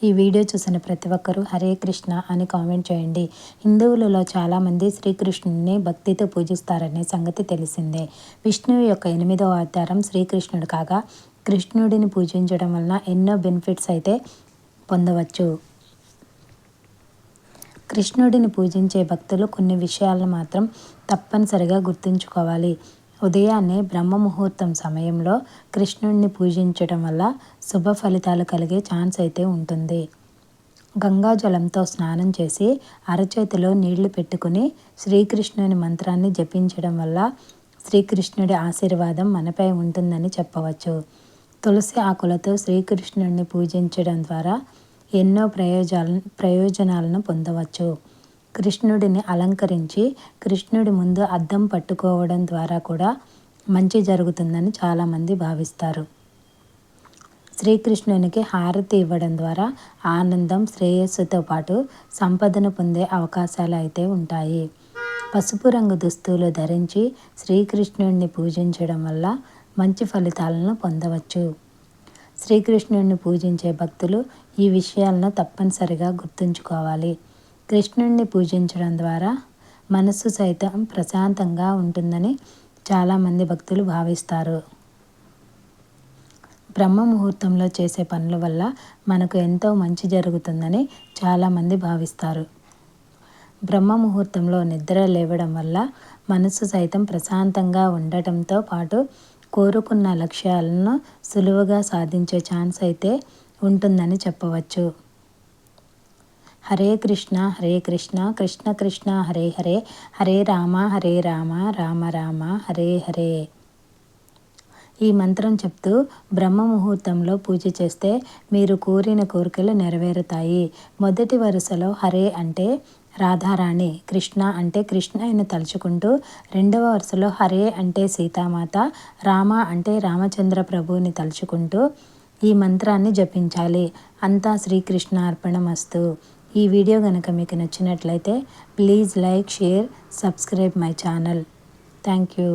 ఈ వీడియో చూసిన ప్రతి ఒక్కరూ హరే కృష్ణ అని కామెంట్ చేయండి. హిందువులలో చాలామంది శ్రీకృష్ణుడిని భక్తితో పూజిస్తారనే సంగతి తెలిసిందే. విష్ణువు యొక్క 8వ అవతారం శ్రీకృష్ణుడు కాగా, కృష్ణుడిని పూజించడం వలన ఎన్నో బెనిఫిట్స్ అయితే పొందవచ్చు. కృష్ణుడిని పూజించే భక్తులు కొన్ని విషయాలను మాత్రం తప్పనిసరిగా గుర్తుంచుకోవాలి. ఉదయాన్నే బ్రహ్మ ముహూర్తం సమయంలో కృష్ణుడిని పూజించడం వల్ల శుభ ఫలితాలు కలిగే ఛాన్స్ అయితే ఉంటుంది. గంగాజలంతో స్నానం చేసి అరచేతిలో నీళ్లు పెట్టుకుని శ్రీకృష్ణుని మంత్రాన్ని జపించడం వల్ల శ్రీకృష్ణుడి ఆశీర్వాదం మనపై ఉంటుందని చెప్పవచ్చు. తులసి ఆకులతో శ్రీకృష్ణుడిని పూజించడం ద్వారా ఎన్నో ప్రయోజనాలను పొందవచ్చు. కృష్ణుడిని అలంకరించి కృష్ణుడి ముందు అద్దం పట్టుకోవడం ద్వారా కూడా మంచి జరుగుతుందని చాలామంది భావిస్తారు. శ్రీకృష్ణునికి హారతి ఇవ్వడం ద్వారా ఆనందం, శ్రేయస్సుతో పాటు సంపదను పొందే అవకాశాలు అయితే ఉంటాయి. పసుపు రంగు దుస్తులు ధరించి శ్రీకృష్ణుడిని పూజించడం వల్ల మంచి ఫలితాలను పొందవచ్చు. శ్రీకృష్ణుడిని పూజించే భక్తులు ఈ విషయాలను తప్పనిసరిగా గుర్తుంచుకోవాలి. కృష్ణుడిని పూజించడం ద్వారా మనస్సు సైతం ప్రశాంతంగా ఉంటుందని చాలామంది భక్తులు భావిస్తారు. బ్రహ్మ ముహూర్తంలో చేసే పనుల వల్ల మనకు ఎంతో మంచి జరుగుతుందని చాలామంది భావిస్తారు. బ్రహ్మ ముహూర్తంలో నిద్ర లేవడం వల్ల మనసు సైతం ప్రశాంతంగా ఉండటంతో పాటు కోరుకున్న లక్ష్యాలను సులువుగా సాధించే ఛాన్స్ అయితే ఉంటుందని చెప్పవచ్చు. హరే కృష్ణ కృష్ణ కృష్ణ హరే హరే, హరే రామ రామ రామ హరే హరే. ఈ మంత్రం చెప్తూ బ్రహ్మ ముహూర్తంలో పూజ చేస్తే మీరు కోరిన కోరికలు నెరవేరుతాయి. మొదటి వరుసలో హరే అంటే రాధారాణి, కృష్ణ అంటే కృష్ణయ్యను తలుచుకుంటూ, రెండవ వరుసలో హరే అంటే సీతామాత, రామ అంటే రామచంద్ర ప్రభువుని తలుచుకుంటూ ఈ మంత్రాన్ని జపించాలి. అంతా శ్రీకృష్ణ అర్పణమస్తు. ఈ వీడియో కనుక మీకు నచ్చినట్లయితే please like, share, subscribe my channel. Thank you.